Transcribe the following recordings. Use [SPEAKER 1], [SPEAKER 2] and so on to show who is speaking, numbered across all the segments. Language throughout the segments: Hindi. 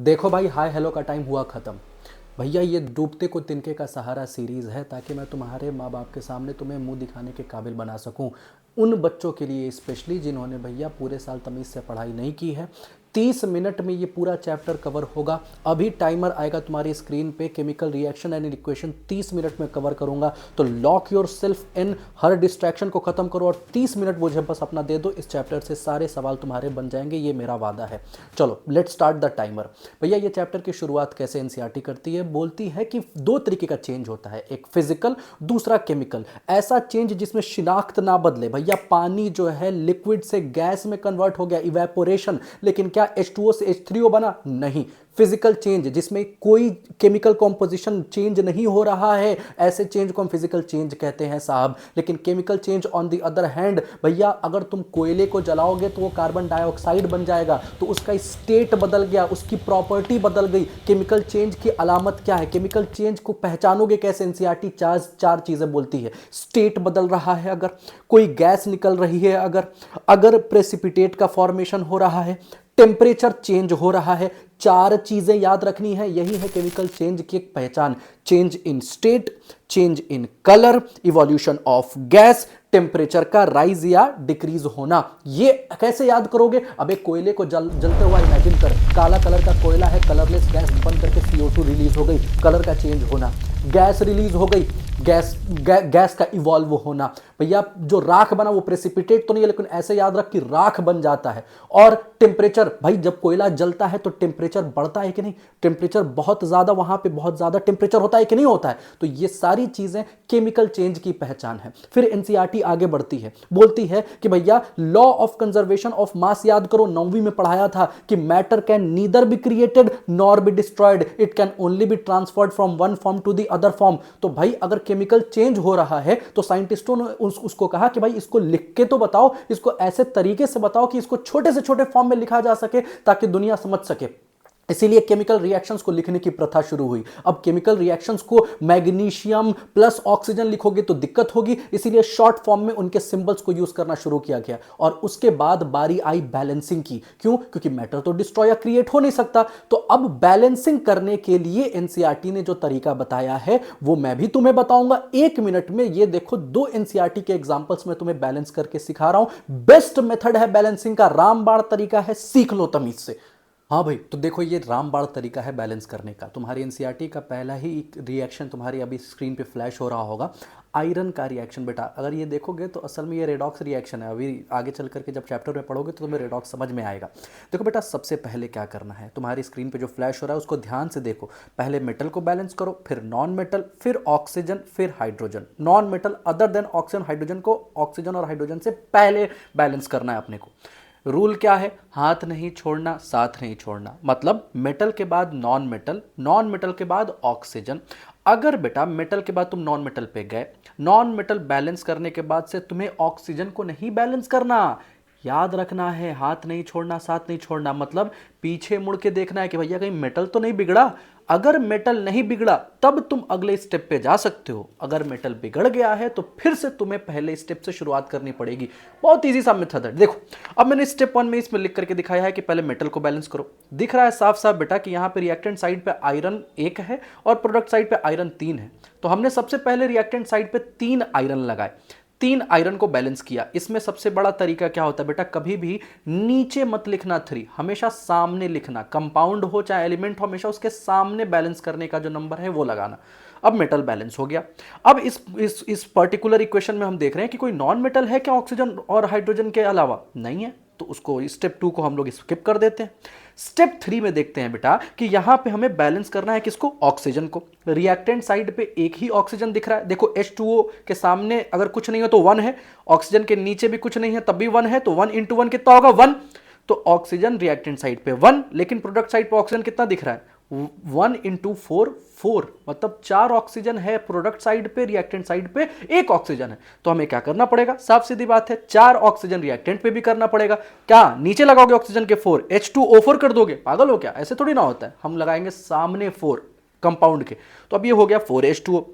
[SPEAKER 1] देखो भाई, हाय हेलो का टाइम हुआ ख़त्म। भैया ये डूबते को तिनके का सहारा सीरीज़ है ताकि मैं तुम्हारे माँ बाप के सामने तुम्हें मुंह दिखाने के काबिल बना सकूं। उन बच्चों के लिए स्पेशली जिन्होंने भैया पूरे साल तमीज़ से पढ़ाई नहीं की है। 30 मिनट में ये पूरा चैप्टर कवर होगा। अभी टाइमर आएगा तुम्हारी स्क्रीन पे, chemical reaction and equation 30 minute में कवर करूंगा। तो lock your self in, her distraction को खत्म करो और 30 मिनट मुझे बस अपना दे दो। इस चैप्टर से सारे सवाल तुम्हारे बन जाएंगे, ये मेरा वादा है। चलो लेट्स स्टार्ट द टाइमर। भैया ये चैप्टर की शुरुआत कैसे एनसीईआरटी करती है, बोलती है कि दो तरीके का चेंज होता है, एक फिजिकल, दूसरा केमिकल। ऐसा चेंज जिसमें शिनाख्त ना बदले। भैया पानी जो है लिक्विड से गैस में कन्वर्ट हो गया, इवेपोरेशन, लेकिन क्या H2O से H3O बना? नहीं। फिजिकल चेंज जिसमें कोई केमिकल कॉम्पोजिशन चेंज नहीं हो रहा है, ऐसे चेंज को हम फिजिकल चेंज कहते हैं साहब। लेकिन chemical change on the other hand, भैया अगर तुम कोयले को जलाओगे तो वो कार्बन डाइऑक्साइड बन जाएगा, तो उसका स्टेट बदल गया, उसकी प्रॉपर्टी बदल गई। केमिकल चेंज की अलामत क्या है, केमिकल चेंज को पहचानोगे कैसे? एनसीईआरटी चार चीजें बोलती है। स्टेट बदल रहा है, अगर कोई गैस निकल रही है, अगर प्रेसिपिटेट का फॉर्मेशन हो रहा है, टेम्परेचर चेंज हो रहा है। चार चीजें याद रखनी है, यही है केमिकल चेंज की एक पहचान। Change in state, change in colour, evolution of gas, temperature का राइज या डिक्रीज होना। ये कैसे याद करोगे? अबे कोयले को जलते हुआ इमेजिन कर, काला कलर का कोयला है, कलरलेस गैस बन करके CO2 रिलीज हो गई, कलर का चेंज होना। गैस रिलीज हो गई, गैस का इवॉल्व होना। भैया जो राख बना वो प्रेसिपिटेट तो नहीं है, लेकिन ऐसे याद रख कि राख बन जाता है। और टेम्परेचर, भाई जब कोयला जलता है तो टेम्परेचर बढ़ता है कि नहीं? टेम्परेचर बहुत ज्यादा, वहां पे बहुत ज्यादा टेम्परेचर होता है कि नहीं होता है? तो ये सारी चीजें केमिकल चेंज की पहचान है। फिर एनसीईआरटी आगे बढ़ती है, बोलती है कि भैया law of conservation of mass याद करो, 9वीं में पढ़ाया था कि matter can neither be created nor be destroyed, it can only be transferred from one form to the other form. तो भाई अगर केमिकल चेंज हो रहा है तो साइंटिस्टों ने उसको कहा कि भाई इसको लिख के तो बताओ, इसको ऐसे तरीके से बताओ कि इसको छोटे से छोटे फॉर्म में लिखा जा सके ताकि दुनिया समझ सके। इसीलिए केमिकल रिएक्शंस को लिखने की प्रथा शुरू हुई। अब केमिकल रिएक्शंस को मैग्नीशियम प्लस ऑक्सीजन लिखोगे तो दिक्कत होगी, इसीलिए शॉर्ट फॉर्म में उनके सिंबल्स को यूज करना शुरू किया गया। और उसके बाद बारी आई बैलेंसिंग की। क्यों? क्योंकि मैटर तो डिस्ट्रॉय या क्रिएट हो नहीं सकता। तो अब बैलेंसिंग करने के लिए एनसीईआरटी ने जो तरीका बताया है वो मैं भी तुम्हें बताऊंगा 1 मिनट में। ये देखो, 2 एनसीईआरटी के एग्जांपल्स में तुम्हें बैलेंस करके सिखा रहा हूं। बेस्ट मेथड है बैलेंसिंग का, रामबाण तरीका है, सीख लो तमीज से। हाँ भाई, तो देखो ये रामबाण तरीका है बैलेंस करने का। तुम्हारी एनसीईआरटी का पहला ही रिएक्शन तुम्हारी अभी स्क्रीन पे फ्लैश हो रहा होगा, आयरन का रिएक्शन। बेटा अगर ये देखोगे तो असल में ये रेडॉक्स रिएक्शन है। अभी आगे चल करके जब चैप्टर में पढ़ोगे तो तुम्हें रेडॉक्स समझ में आएगा। देखो बेटा, सबसे पहले क्या करना है, तुम्हारी स्क्रीन पे जो फ्लैश हो रहा है उसको ध्यान से देखो। पहले मेटल को बैलेंस करो, फिर नॉन मेटल, फिर ऑक्सीजन, फिर hydrogen. Non metal other than oxygen hydrogen को ऑक्सीजन और हाइड्रोजन से पहले बैलेंस करना है अपने को। रूल क्या है? हाथ नहीं छोड़ना, साथ नहीं छोड़ना। मतलब मेटल के बाद नॉन मेटल, नॉन मेटल के बाद ऑक्सीजन। अगर बेटा मेटल के बाद तुम नॉन मेटल पे गए, नॉन मेटल बैलेंस करने के बाद से तुम्हें ऑक्सीजन को नहीं बैलेंस करना, याद रखना है, हाथ नहीं छोड़ना, साथ नहीं छोड़ना। मतलब पीछे मुड़ के देखना है कि भैया कहीं मेटल तो नहीं बिगड़ा। अगर मेटल नहीं बिगड़ा तब तुम अगले स्टेप पे जा सकते हो। अगर मेटल बिगड़ गया है तो फिर से तुम्हें पहले स्टेप से शुरुआत करनी पड़ेगी। बहुत इजी सा मेथड है। देखो अब मैंने स्टेप 1 में इसमें लिख करके दिखाया है कि पहले मेटल को बैलेंस करो। दिख रहा है साफ साफ बेटा कि यहां पे रिएक्टेंट साइड पे आयरन 1 है और प्रोडक्ट साइड पे आयरन 3 है। तो हमने सबसे पहले रिएक्टेंट साइड पे 3 आयरन लगाए, 3 आयरन को बैलेंस किया। इसमें सबसे बड़ा तरीका क्या होता है बेटा, कभी भी नीचे मत लिखना 3, हमेशा सामने लिखना। कंपाउंड हो चाहे एलिमेंट हो, हमेशा उसके सामने बैलेंस करने का जो नंबर है वो लगाना। अब मेटल बैलेंस हो गया। अब इस पर्टिकुलर इक्वेशन में हम देख रहे हैं कि कोई नॉन मेटल है क्या ऑक्सीजन और हाइड्रोजन के अलावा? नहीं है, तो उसको स्टेप 2 को हम लोग स्किप कर देते हैं। स्टेप 3 में देखते हैं बेटा कि यहां पे हमें बैलेंस करना है किसको? ऑक्सीजन को। रिएक्टेंट साइड पे एक ही ऑक्सीजन दिख रहा है। देखो H2O के सामने अगर कुछ नहीं हो तो 1 है, ऑक्सीजन के नीचे भी कुछ नहीं है तब भी 1 है, तो 1 × 1 कितना होगा? 1। तो ऑक्सीजन रिएक्टेंट साइड पे 1, लेकिन प्रोडक्ट साइड पे ऑक्सीजन कितना दिख रहा है? 1 × 4 4, मतलब 4 ऑक्सीजन है प्रोडक्ट साइड पे, रिएक्टेंट साइड पे 1 ऑक्सीजन है। तो हमें क्या करना पड़ेगा? साफ सीधी बात है, 4 ऑक्सीजन रिएक्टेंट पे भी करना पड़ेगा। क्या नीचे लगाओगे ऑक्सीजन के 4, H2O4 कर दोगे? पागल हो क्या? ऐसे थोड़ी ना होता है। हम लगाएंगे सामने 4 कंपाउंड के। तो अब ये हो गया 4H2O।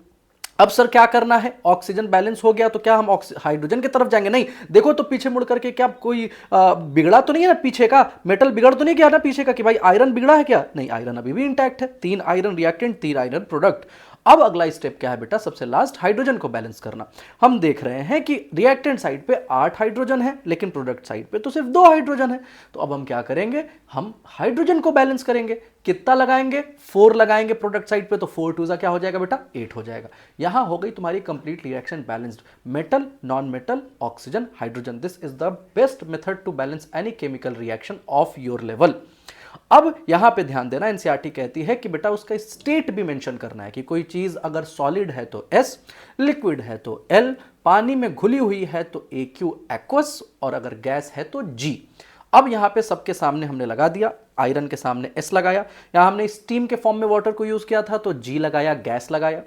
[SPEAKER 1] अब सर क्या करना है, ऑक्सीजन बैलेंस हो गया तो क्या हम हाइड्रोजन की तरफ जाएंगे? नहीं, देखो तो पीछे मुड़ करके, क्या कोई बिगड़ा तो नहीं है ना पीछे का, मेटल बिगड़ तो नहीं गया ना पीछे का कि भाई आयरन बिगड़ा है क्या? नहीं, आयरन अभी भी इंटैक्ट है। 3 आयरन रिएक्टेंट, 3 आयरन प्रोडक्ट। अब अगला स्टेप क्या है बेटा, सबसे लास्ट, हाइड्रोजन को बैलेंस करना। हम देख रहे हैं कि रिएक्टेंट साइड पे 8 हाइड्रोजन है, लेकिन प्रोडक्ट साइड पे तो सिर्फ 2 हाइड्रोजन है। तो अब हम क्या करेंगे, हम हाइड्रोजन को बैलेंस करेंगे। कितना लगाएंगे, 4 लगाएंगे प्रोडक्ट साइड पे, तो 4 2 क्या हो जाएगा बेटा, 8 हो जाएगा। यहां हो गई तुम्हारी complete reaction balanced, metal, non metal, oxygen, hydrogen. This is the best method to balance any chemical reaction of your level. अब यहां पे ध्यान देना, एनसीईआरटी कहती है कि बेटा उसका स्टेट भी मेंशन करना है कि कोई चीज अगर सॉलिड है तो एस, लिक्विड है तो एल, पानी में घुली हुई है तो AQ एक्वस, और अगर गैस है तो G। अब यहां पे सबके सामने हमने लगा दिया, आयरन के सामने S लगाया, यहां हमने स्टीम के फॉर्म में वाटर को यूज किया था तो G लगाया, गैस लगाया।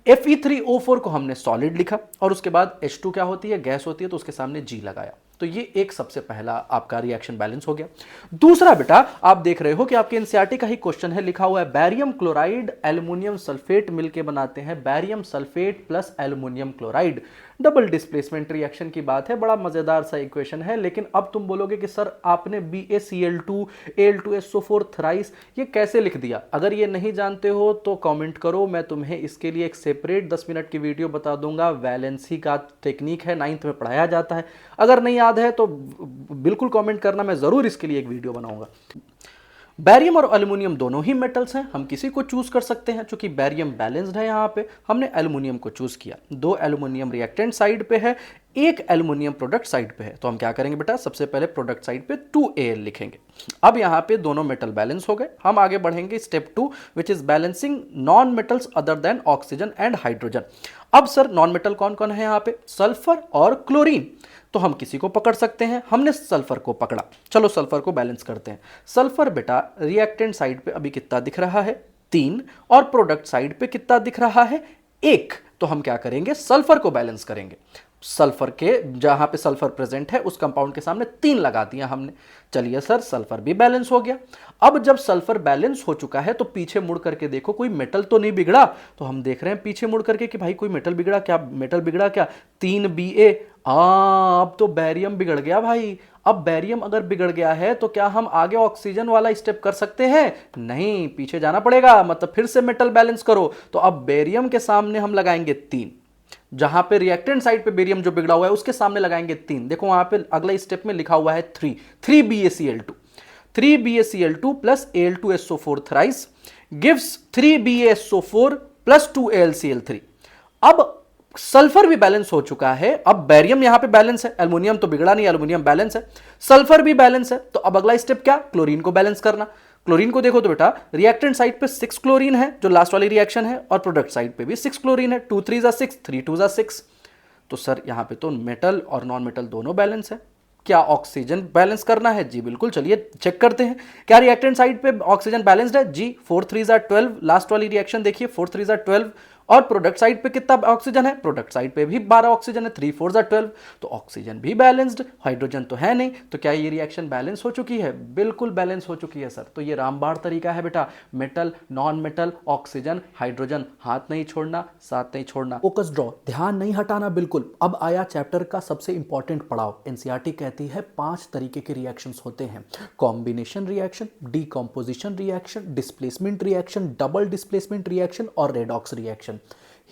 [SPEAKER 1] Fe3O4 को हमने सॉलिड लिखा, और उसके बाद H2 क्या होती है, गैस होती है, तो उसके सामने G लगाया। तो ये एक सबसे पहला आपका रिएक्शन बैलेंस हो गया। दूसरा बेटा, आप देख रहे हो कि आपके एनसीईआरटी का ही क्वेश्चन है, लिखा हुआ है बैरियम क्लोराइड एल्युमिनियम सल्फेट मिलके बनाते हैं barium sulphate plus aluminium chloride. Double displacement reaction की बात है, बड़ा मजेदार सा इक्वेशन है। लेकिन अब तुम बोलोगे कि सर आपने BaCl2 Al2SO4 थ्राइस ये कैसे लिख दिया? अगर ये नहीं जानते हो तो कमेंट करो, मैं तुम्हें इसके लिए एक सेपरेट 10 मिनट की वीडियो बता दूंगा। वैलेंसी का टेक्निक है, 9th में पढ़ाया जाता है। अगर नहीं याद है तो बिल्कुल कमेंट करना, मैं जरूर इसके लिए एक वीडियो बनाऊंगा। बैरियम और एल्युमिनियम दोनों ही मेटल्स हैं, हम किसी को चूज कर सकते हैं। चूंकि बैरियम बैलेंस्ड है, यहां पे हमने एल्युमिनियम को चूज किया। 2 एल्युमिनियम रिएक्टेंट साइड पे है, 1 एल्युमिनियम प्रोडक्ट साइड पे है। तो हम क्या करेंगे बेटा, सबसे पहले प्रोडक्ट साइड पे 2Al लिखेंगे। अब यहां पे दोनों मेटल बैलेंस हो गए। हम आगे बढ़ेंगे step 2, which is balancing non metals other than oxygen and hydrogen. अब सर नॉन मेटल कौन कौन है यहाँ पे, सल्फर और क्लोरीन। तो हम किसी को पकड़ सकते हैं, हमने सल्फर को पकड़ा। चलो सल्फर को बैलेंस करते हैं। सल्फर बेटा रिएक्टेंट साइड पे अभी कितना दिख रहा है, 3, और प्रोडक्ट साइड पे कितना दिख रहा है, 1। तो हम क्या करेंगे, सल्फर को बैलेंस करेंगे। सल्फर के जहां पे सल्फर प्रेजेंट है उस कंपाउंड के सामने 3 लगा दिया हमने। चलिए सर, सल्फर भी बैलेंस हो गया। अब जब सल्फर बैलेंस हो चुका है तो पीछे मुड़ करके देखो कोई मेटल तो नहीं बिगड़ा। तो हम देख रहे हैं पीछे मुड़ करके कि भाई कोई मेटल बिगड़ा क्या, मेटल बिगड़ा क्या, 3 Ba। अब तो बैरियम बिगड़ गया भाई। अब बैरियम अगर बिगड़ गया है तो क्या हम आगे ऑक्सीजन वाला स्टेप कर सकते हैं? नहीं, पीछे जाना पड़ेगा, मतलब फिर से मेटल बैलेंस करो। तो अब बैरियम के सामने हम लगाएंगे 3, जहां पे रिएक्टेंट साइड पे बेरियम जो बिगड़ा हुआ है उसके सामने लगाएंगे 3। देखो वहां पे अगला स्टेप में लिखा हुआ है 3 BaCl2, 3 BaCl2 plus Al2SO4 thrice gives 3 BaSO4 plus 2 AlCl3। अब सल्फर भी बैलेंस हो चुका है। अब बैरियम यहां पे बैलेंस है, एल्युमिनियम तो बिगड़ा नहीं, एल्युमिनियम बैलेंस है, सल्फर भी बैलेंस है। तो अब अगला स्टेप क्या, क्लोरीन को बैलेंस करना। क्लोरीन को देखो तो बेटा रिएक्टेंट साइड पे 6 क्लोरीन है, जो लास्ट वाली रिएक्शन है, और प्रोडक्ट साइड पे भी 6 क्लोरीन है। 2 3 6, 3 2 6। तो सर यहां पे तो मेटल और नॉन मेटल दोनों बैलेंस है। क्या ऑक्सीजन बैलेंस करना है? जी बिल्कुल, चलिए चेक करते हैं। क्या रिएक्टेंट साइड पे ऑक्सीजन बैलेंस्ड है? जी, 4 3 12। लास्ट वाली रिएक्शन देखिए, 4 3 12। और प्रोडक्ट साइड पे कितना ऑक्सीजन है? प्रोडक्ट साइड पे भी 12 ऑक्सीजन है, 3 4 12। तो ऑक्सीजन भी बैलेंस्ड, हाइड्रोजन तो है नहीं। तो क्या ये रिएक्शन बैलेंस हो चुकी है? बिल्कुल बैलेंस हो चुकी है सर। तो ये रामबाण तरीका है बेटा, metal, non metal, oxygen, hydrogen, हाथ नहीं छोड़ना, साथ नहीं छोड़ना, फोकस ड्रॉ, ध्यान नहीं हटाना बिल्कुल। अब आया चैप्टर का सबसे इंपॉर्टेंट पड़ाव। एनसीईआरटी कहती है 5 तरीके के रिएक्शंस होते हैं, combination reaction, decomposition reaction, displacement reaction, double displacement reaction और रेडॉक्स रिएक्शन।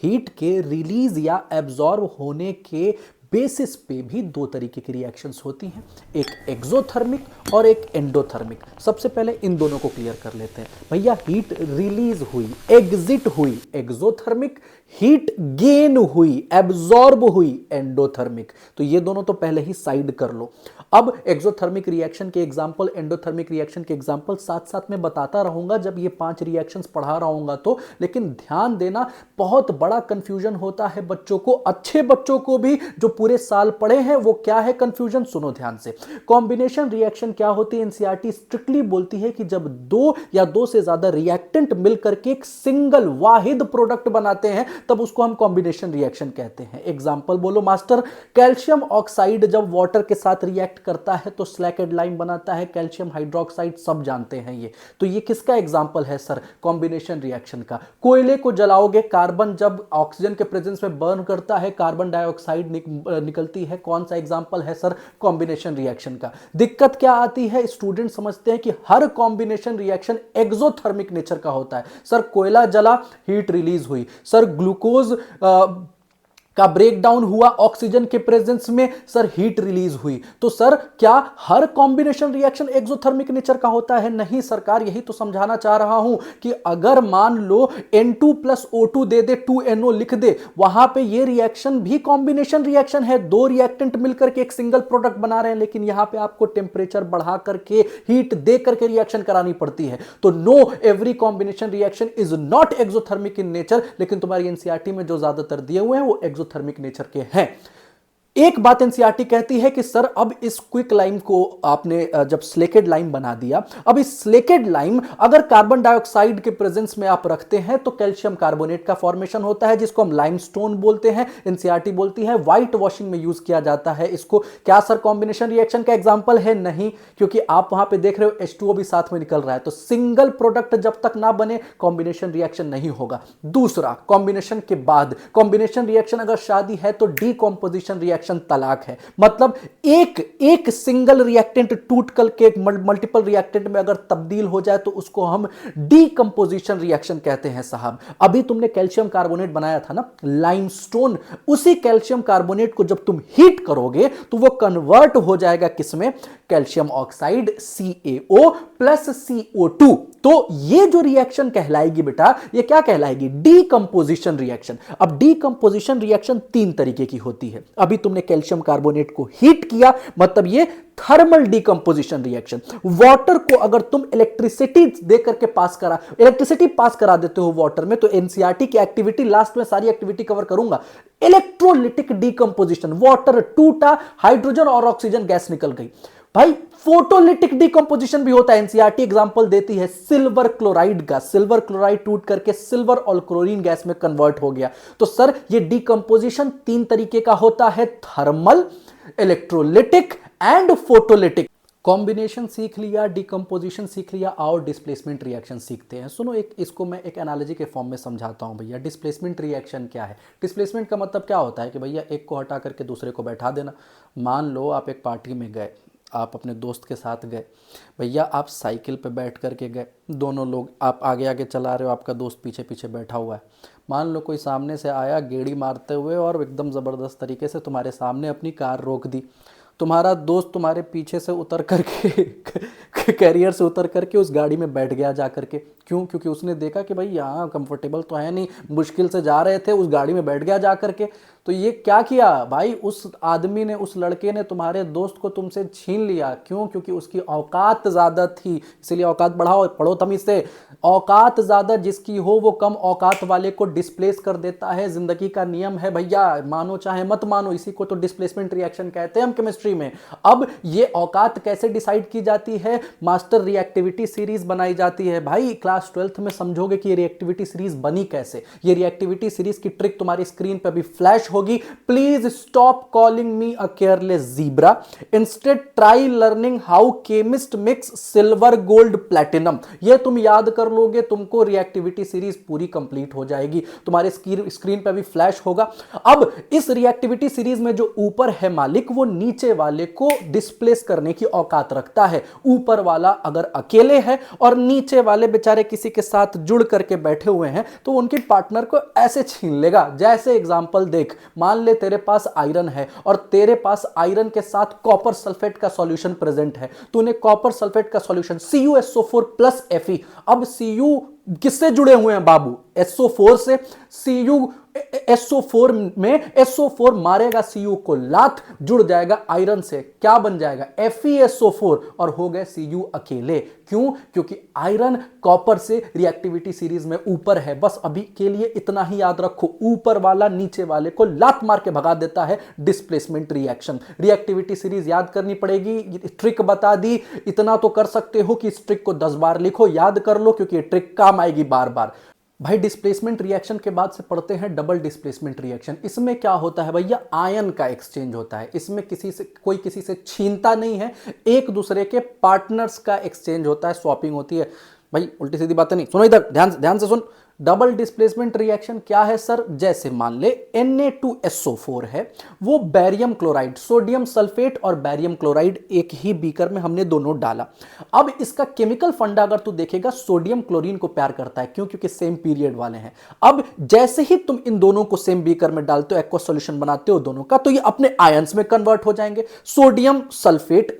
[SPEAKER 1] हीट के रिलीज या एब्जॉर्ब होने के बेसिस पे भी 2 तरीके की रिएक्शंस होती हैं, एक एक्सोथर्मिक और एक एंडोथर्मिक। सबसे पहले इन दोनों को क्लियर कर लेते हैं। भैया हीट रिलीज हुई, एग्जिट हुई एक्सोथर्मिक, हीट गेन हुई, एब्जॉर्ब हुई एंडोथर्मिक। तो ये दोनों तो पहले ही साइड कर लो। अब एक्सोथर्मिक रिएक्शन के एग्जांपल, एंडोथर्मिक रिएक्शन के एग्जांपल साथ साथ में बताता रहूंगा जब ये 5 रिएक्शंस पढ़ा रहूंगा तो। लेकिन ध्यान देना, बहुत बड़ा कंफ्यूजन होता है बच्चों को, अच्छे बच्चों को भी, जो पूरे साल पढ़े हैं वो क्या है कंफ्यूजन, सुनो ध्यान से। कॉम्बिनेशन रिएक्शन क्या होती है, एनसीईआरटी स्ट्रिक्टली बोलती है कि जब दो या दो से ज्यादा रिएक्टेंट मिलकर के एक सिंगल वाहिद प्रोडक्ट बनाते हैं तब उसको हम कॉम्बिनेशन रिएक्शन कहते हैं। एग्जांपल बोलो मास्टर। कैल्शियम ऑक्साइड जब वाटर के साथ रिएक्ट करता है तो स्लैकेड लाइम बनाता है, कैल्शियम हाइड्रोक्साइड सब जानते हैं ये। तो ये किसका एग्जांपल है सर, कॉम्बिनेशन रिएक्शन का। कोयले को जलाओगे, कार्बन जब ऑक्सीजन के प्रेजेंस में बर्न करता है कार्बन डाइऑक्साइड निकलती है, कौन सा एग्जांपल है सर, कॉम्बिनेशन रिएक्शन का। दिक्कत क्या आती है, स्टूडेंट समझते हैं कि हर कॉम्बिनेशन रिएक्शन एक्सोथर्मिक नेचर का होता है। सर कोयला जला, हीट रिलीज हुई। सर ग्लूकोज का ब्रेकडाउन हुआ ऑक्सीजन के प्रेजेंस में, सर हीट रिलीज हुई। तो सर क्या हर कॉम्बिनेशन रिएक्शन एक्सोथर्मिक नेचर का होता है? नहीं सरकार, यही तो समझाना चाह रहा हूं कि अगर मान लो N2 + O2 दे दे, 2NO लिख दे, वहां पे ये रिएक्शन भी कॉम्बिनेशन रिएक्शन है, दो रिएक्टेंट मिलकर के एक सिंगल प्रोडक्ट बना रहे हैं, लेकिन यहां पे आपको टेम्परेचर बढ़ा करके हीट दे करके रिएक्शन करानी पड़ती है। तो no, every combination reaction is not exothermic in nature, लेकिन तुम्हारी एनसीईआरटी में जो ज्यादातर दिए हुए हैं वो एक्सोथर्मिक नेचर के हैं। एक बात एनसीईआरटी कहती है कि सर अब इस क्विक लाइम को आपने जब स्लेकेड लाइम बना दिया, अब इस स्लेकेड लाइम अगर कार्बन डाइऑक्साइड के प्रेजेंस में आप रखते हैं तो कैल्शियम कार्बोनेट का फॉर्मेशन होता है, जिसको हम लाइमस्टोन बोलते हैं। एनसीईआरटी बोलती है व्हाइट वॉशिंग में यूज किया जाता है इसको। क्या सर कॉम्बिनेशन रिएक्शन का एग्जांपल है? नहीं, क्योंकि आप वहां पे देख रहे हो H2O भी साथ में निकल रहा है, तो सिंगल प्रोडक्ट जब तक ना बने कॉम्बिनेशन रिएक्शन नहीं होगा। दूसरा, कॉम्बिनेशन के बाद कॉम्बिनेशन रिएक्शन अगर शादी है तो डीकंपोजिशन रिएक्शन तलाक है। मतलब एक सिंगल रिएक्टेंट टूट करके एक मल्टीपल रिएक्टेंट में अगर तब्दील हो जाए तो उसको हम डीकंपोजिशन रिएक्शन कहते हैं साहब। अभी तुमने कैल्शियम कार्बोनेट बनाया था ना, लाइमस्टोन, उसी कैल्शियम कार्बोनेट को जब तुम हीट करोगे तो वो कन्वर्ट हो जाएगा किसमें, कैल्शियम ऑक्साइड CaO + CO2। तो ये जो रिएक्शन कहलाएगी बेटा, ये क्या कहलाएगी, डीकंपोजिशन रिएक्शन। अब डीकंपोजिशन रिएक्शन 3 तरीके की होती है। अभी तुमने कैल्शियम कार्बोनेट को हीट किया, मतलब ये थर्मल डीकंपोजिशन रिएक्शन। वाटर को अगर तुम इलेक्ट्रिसिटी देकर के इलेक्ट्रिसिटी पास करा देते हो वाटर में, तो एनसीईआरटी की एक्टिविटी, लास्ट में सारी एक्टिविटी कवर करूंगा। इलेक्ट्रोलिटिक डीकंपोजिशन, वाटर टूटा, हाइड्रोजन और ऑक्सीजन गैस निकल गई। भाई फोटोलिटिक डीकंपोजिशन भी होता है, एनसीईआरटी एग्जांपल देती है सिल्वर क्लोराइड का। सिल्वर क्लोराइड टूट करके सिल्वर और क्लोरीन गैस में कन्वर्ट हो गया। तो सर ये डीकंपोजिशन 3 तरीके का होता है, thermal, electrolytic and photolytic. Combination सीख लिया, डीकंपोजिशन सीख लिया, और डिस्प्लेसमेंट रिएक्शन सीखते हैं। सुनो, इसको मैं एक एनालॉजी के फॉर्म में समझाता हूं भैया। डिस्प्लेसमेंट रिएक्शन क्या है? डिस्प्लेसमेंट का मतलब क्या होता है कि भैया एक को हटा करके दूसरे को बैठा देना। मान लो आप एक पार्टी में गए, आप अपने दोस्त के साथ गए, भैया आप साइकिल पे बैठ करके गए, दोनों लोग, आप आगे आगे चला रहे हो, आपका दोस्त पीछे पीछे बैठा हुआ है। मान लो कोई सामने से आया गेड़ी मारते हुए और एकदम ज़बरदस्त तरीके से तुम्हारे सामने अपनी कार रोक दी। तुम्हारा दोस्त तुम्हारे पीछे से उतर करके कैरियर से उतर करके उस गाड़ी में बैठ गया जा करके। क्यों? क्योंकि उसने देखा कि भाई यहाँ कंफर्टेबल तो है नहीं, मुश्किल से जा रहे थे, उस गाड़ी में बैठ गया जा करके। तो ये क्या किया भाई, उस आदमी ने, उस लड़के ने तुम्हारे दोस्त को तुमसे छीन लिया। क्यों? क्योंकि उसकी औकात ज़्यादा थी, इसीलिए औकात बढ़ाओ, पढ़ो तमीज से। औकात ज़्यादा जिसकी हो वो कम औकात वाले को डिस्प्लेस कर देता है। जिंदगी का नियम है भैया, मानो चाहे मत मानो, इसी को तो डिस्प्लेसमेंट रिएक्शन कहते हैं हम केमिस्ट्री में। अब ये औकात कैसे डिसाइड की जाती है? मास्टर रिएक्टिविटी सीरीज बनाई जाती है। भाई क्लास 12th में समझोगे कि ये रिएक्टिविटी सीरीज बनी कैसे। ये रिएक्टिविटी सीरीज की ट्रिक तुम्हारी स्क्रीन पर भी फ्लैश होगी। Please stop calling me a careless zebra, instead try learning how chemist mix silver gold platinum. ये तुम याद कर लोगे, तुमको रिएक्टिविटी सीरीज पूरी कंप्लीट हो जाएगी, तुम्हारे स्क्रीन पर भी फ्लैश होगा। अब इस रिएक्टिविटी सीरीज में जो ऊपर है मालिक, वो नीचे वाले को डिस्प्लेस करने की औकात रखता है। ऊपर वाला अगर अकेले है और नीचे वाले बेचारे किसी के साथ जुड़ करके बैठे हुए हैं, तो उनके पार्टनर को ऐसे छीन लेगा। जैसे एग्जांपल देख, मान ले तेरे पास आयरन है और तेरे पास आयरन के साथ कॉपर सल्फेट का सॉल्यूशन प्रेजेंट है। तूने कॉपर सल्फेट का सॉल्यूशन CuSO4 + Fe, अब Cu किससे जुड़े हुए हैं बाबू? SO4 से। Cu SO4 में SO4 मारेगा Cu को लात, जुड़ जाएगा आयरन से, क्या बन जाएगा FeSO4 और हो गए Cu अकेले। क्यों? क्योंकि आयरन कॉपर से रिएक्टिविटी सीरीज में ऊपर है। बस अभी के लिए इतना ही याद रखो, ऊपर वाला नीचे वाले को लात मार के भगा देता है डिस्प्लेसमेंट रिएक्शन। रिएक्टिविटी सीरीज याद करनी पड़ेगी, ट्रिक बता दी, इतना तो कर सकते हो कि इस ट्रिक को 10 बार लिखो, याद कर लो, क्योंकि ये ट्रिक काम आएगी बार बार। भाई डिस्प्लेसमेंट रिएक्शन के बाद से पढ़ते हैं डबल डिस्प्लेसमेंट रिएक्शन। इसमें क्या होता है भैया, आयन का एक्सचेंज होता है। इसमें कोई किसी से छीनता नहीं है, एक दूसरे के पार्टनर्स का एक्सचेंज होता है, स्वैपिंग होती है। भाई उल्टी सीधी बातें नहीं, सुनो इधर ध्यान से सुन। डबल डिस्प्लेसमेंट रिएक्शन क्या है सर? जैसे मान ले Na2SO4 है, वो बैरियम क्लोराइड, सोडियम सल्फेट और बैरियम क्लोराइड एक ही बीकर में हमने दोनों डाला। अब इसका केमिकल फंडा अगर तू देखेगा, सोडियम क्लोरीन को प्यार करता है। क्यों? क्योंकि सेम पीरियड वाले हैं। अब जैसे ही तुम इन दोनों को सेम बीकर में डालते हो, एक्वस सॉल्यूशन बनाते हो दोनों का, तो ये अपने आयंस में कन्वर्ट हो जाएंगे। सोडियम सल्फेट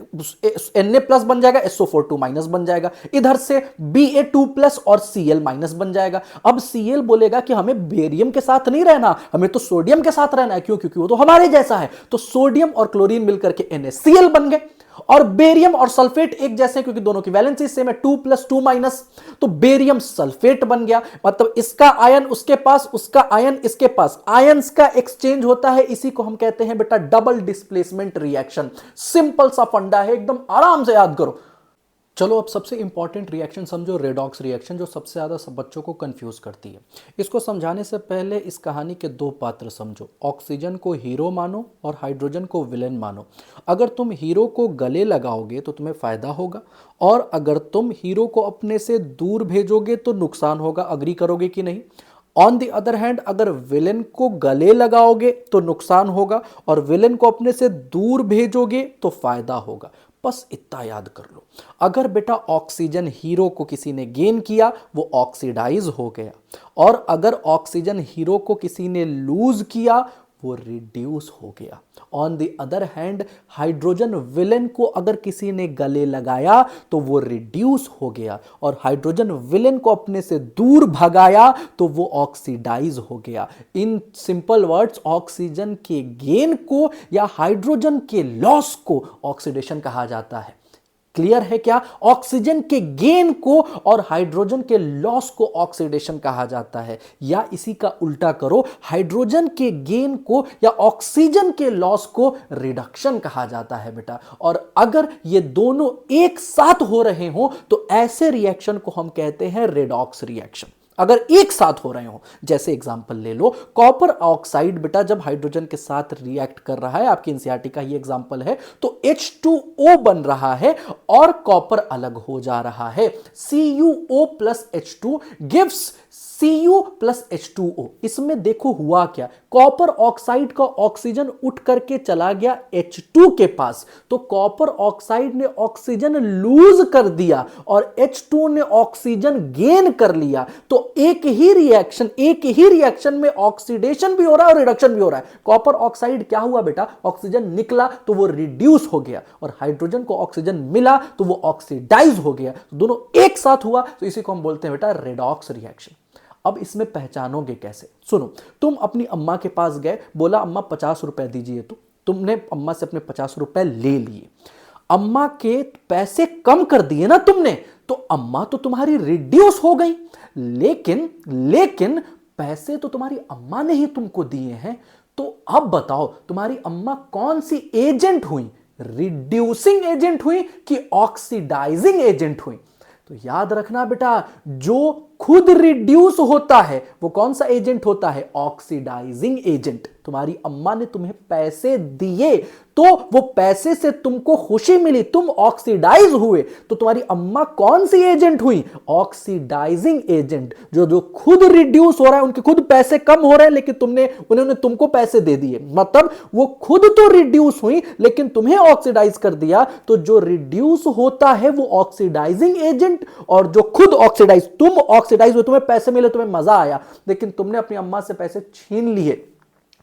[SPEAKER 1] Na+ बन जाएगा, SO4 2- बन जाएगा, इधर से Ba2+ और Cl- बन जाएगा। अब Cl बोलेगा कि हमें बेरियम के साथ नहीं रहना, हमें तो सोडियम के साथ रहना है। क्यों? क्योंकि वो तो हमारे जैसा है। तो सोडियम और क्लोरीन मिलकर के NaCl बन गए। और बेरियम और सल्फेट एक जैसे हैं, क्योंकि दोनों की वैलेंसी सेम है, 2+2-, तो बेरियम सल्फेट बन गया। मतलब इसका आयन उसके पास, उसका आयन इसके पास, आयंस का एक्सचेंज होता है। इसी को हम कहते हैं बेटा डबल डिस्प्लेसमेंट रिएक्शन। सिंपल सा फंडा है, एकदम आराम से याद करो। चलो अब सबसे इंपॉर्टेंट रिएक्शन समझो, रेडॉक्स रिएक्शन, जो सबसे ज़्यादा सब बच्चों को कंफ्यूज करती है। इसको समझाने से पहले इस कहानी के 2 पात्र समझो। ऑक्सीजन को हीरो मानो और हाइड्रोजन को विलेन मानो। अगर तुम हीरो को गले लगाओगे तो तुम्हें फ़ायदा होगा, और अगर तुम हीरो को अपने से दूर भेजोगे तो नुकसान होगा। अग्री करोगे कि नहीं? ऑन द अदर हैंड, अगर विलेन को गले लगाओगे तो नुकसान होगा, और विलेन को अपने से दूर भेजोगे तो फायदा होगा। बस इतना याद कर लो। अगर बेटा ऑक्सीजन हीरो को किसी ने गेन किया, वो ऑक्सीडाइज हो गया, और अगर ऑक्सीजन हीरो को किसी ने लूज किया, वो रिड्यूस हो गया। On the other hand, hydrogen villain को अगर किसी ने गले लगाया तो वो रिड्यूस हो गया, और हाइड्रोजन विलेन को अपने से दूर भगाया तो वो ऑक्सीडाइज हो गया। इन सिंपल वर्ड्स, ऑक्सीजन के गेन को या हाइड्रोजन के लॉस को ऑक्सीडेशन कहा जाता है। क्लियर है क्या? ऑक्सीजन के गेन को और हाइड्रोजन के लॉस को ऑक्सीडेशन कहा जाता है। या इसी का उल्टा करो, हाइड्रोजन के गेन को या ऑक्सीजन के लॉस को रिडक्शन कहा जाता है बेटा। और अगर ये दोनों एक साथ हो रहे हो तो ऐसे रिएक्शन को हम कहते हैं रेडॉक्स रिएक्शन। अगर एक साथ हो रहे हो, जैसे एग्जांपल ले लो, कॉपर ऑक्साइड बेटा जब हाइड्रोजन के साथ रिएक्ट कर रहा है, आपकी एनसीईआरटी का ये एग्जांपल है, तो H2O बन रहा है और कॉपर अलग हो जा रहा है। CuO+H2 gives Cu+H2O। इसमें देखो हुआ क्या, कॉपर ऑक्साइड का ऑक्सीजन उठ करके चला गया H2 के पास, तो कॉपर ऑक्साइड ने ऑक्सीजन लूज कर दिया और H2 ने ऑक्सीजन गेन कर लिया। तो एक ही रिएक्शन में ऑक्सीडेशन भी हो रहा है और रिडक्शन भी हो रहा है। कॉपर ऑक्साइड क्या हुआ बेटा, ऑक्सीजन निकला तो वो रिड्यूस हो गया, और हाइड्रोजन को ऑक्सीजन मिला तो वो ऑक्सीडाइज हो गया। तो दोनों एक साथ हुआ, तो इसी को हम बोलते हैं बेटा रेडॉक्स रिएक्शन। अब इसमें पहचानोगे कैसे? सुनो, तुम अपनी अम्मा के पास गए, बोला अम्मा 50 रुपए दीजिए, तो तुमने अम्मा से अपने 50 रुपए ले लिए, अम्मा के पैसे कम कर दिए ना तुमने, तो अम्मा तो तुम्हारी रिड्यूस हो गई। लेकिन पैसे तो तुम्हारी अम्मा ने ही तुमको दिए हैं। तो अब बताओ तुम्हारी अम्मा कौन सी एजेंट हुई, रिड्यूसिंग एजेंट हुई कि ऑक्सीडाइजिंग एजेंट हुई? तो याद रखना बेटा, जो खुद रिड्यूस होता है वो कौन सा एजेंट होता है, ऑक्सीडाइजिंग एजेंट। तुम्हारी अम्मा ने तुम्हें पैसे दिए, तो वो पैसे से तुमको खुशी मिली, तुम ऑक्सीडाइज हुए, तो तुम्हारी अम्मा कौन सी एजेंट हुई, ऑक्सीडाइजिंग एजेंट। जो खुद रिड्यूस हो रहा है, उनके खुद पैसे कम हो रहे हैं, लेकिन उन्होंने तुमको पैसे दे दिए, मतलब वो खुद तो रिड्यूस हुई लेकिन तुम्हें ऑक्सीडाइज कर दिया। तो जो रिड्यूस होता है वो ऑक्सीडाइजिंग एजेंट, और जो खुद ऑक्सीडाइज, तुम ऑक्सीडाइज हुए, तुम्हें पैसे मिले, तुम्हें मजा आया, लेकिन तुमने अपनी अम्मा से पैसे छीन लिए,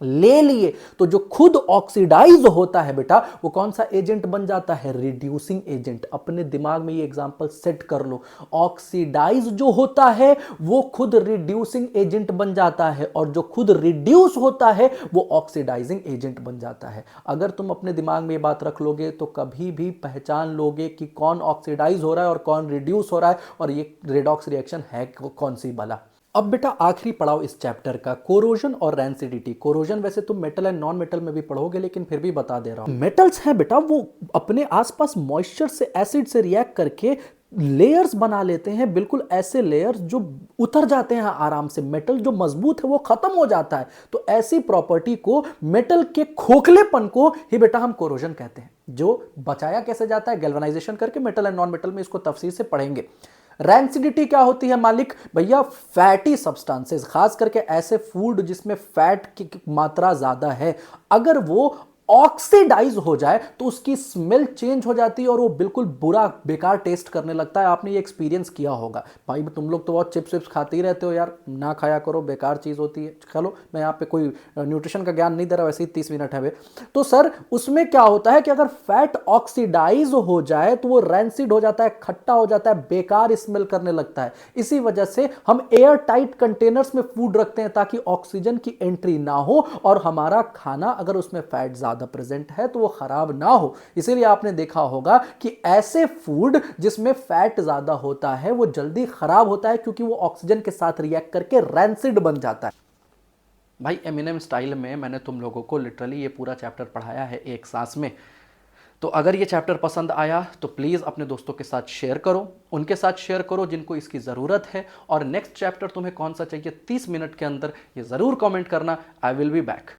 [SPEAKER 1] ले लिए तो जो खुद ऑक्सीडाइज होता है बेटा, वो कौन सा एजेंट बन जाता है? Reducing agent. अपने दिमाग में ये एग्जांपल सेट कर लो, ऑक्सीडाइज जो होता है वो खुद रिड्यूसिंग एजेंट बन जाता है, और जो खुद रिड्यूस होता है वो ऑक्सीडाइजिंग एजेंट बन जाता है। अगर तुम अपने दिमाग में ये बात रख लोगे तो कभी भी पहचान लोगे कि कौन ऑक्सीडाइज हो रहा है और कौन रिड्यूस हो रहा है, और ये रेडॉक्स रिएक्शन है कौन सी भला। अब बेटा आखिरी पड़ाव इस चैप्टर का, कोरोजन और रैंसिडिटी। कोरोजन वैसे तुम मेटल एंड नॉन मेटल में भी पढ़ोगे, लेकिन फिर भी बता दे रहा हूं। मेटल्स हैं बेटा, वो अपने आसपास मॉइस्चर से, एसिड से रिएक्ट करके लेयर्स बना लेते हैं, बिल्कुल ऐसे लेयर्स जो उतर जाते हैं आराम से। मेटल जो मजबूत है वो खत्म हो जाता है, तो ऐसी प्रॉपर्टी को, मेटल के खोखलेपन को ही बेटा हम कोरोजन कहते हैं। जो बचाया कैसे जाता है? गैल्वेनाइजेशन करके। मेटल एंड नॉन मेटल में इसको तफसील से पढ़ेंगे। रैंसिडिटी क्या होती है मालिक? भैया फैटी सब्सटेंसेस, खास करके ऐसे फूड जिसमें फैट की मात्रा ज्यादा है, अगर वो ऑक्सीडाइज हो जाए तो उसकी स्मेल चेंज हो जाती है और वो बिल्कुल बुरा बेकार टेस्ट करने लगता है। आपने ये एक्सपीरियंस किया होगा। भाई तुम लोग तो बहुत चिप्स विप्स खाते ही रहते हो यार, ना खाया करो, बेकार चीज़ होती है। चलो मैं यहाँ पे कोई न्यूट्रिशन का ज्ञान नहीं दे रहा, वैसे ही 30 मिनट है वे। तो सर उसमें क्या होता है कि अगर फैट ऑक्सीडाइज हो जाए तो वो रैंसिड हो जाता है, खट्टा हो जाता है, बेकार स्मेल करने लगता है। इसी वजह से हम एयर टाइट कंटेनर्स में फूड रखते हैं ताकि ऑक्सीजन की एंट्री ना हो, और हमारा खाना अगर उसमें फैट ज्यादा प्रेजेंट है तो वो खराब ना हो। इसीलिए आपने देखा होगा कि ऐसे फूड जिसमें फैट ज्यादा होता है वो जल्दी खराब होता है, क्योंकि वो ऑक्सीजन के साथ रिएक्ट करके रैंसिड बन जाता है। भाई एमिनेम स्टाइल में मैंने तुम लोगों को लिटरली ये पूरा चैप्टर पढ़ाया है एक सांस में। तो अगर ये चैप्टर पसंद आया तो प्लीज़ अपने दोस्तों के साथ शेयर करो, उनके साथ शेयर करो जिनको इसकी ज़रूरत है। और नेक्स्ट चैप्टर तुम्हें कौन सा चाहिए 30 मिनट के अंदर ये ज़रूर कमेंट करना। I will be back.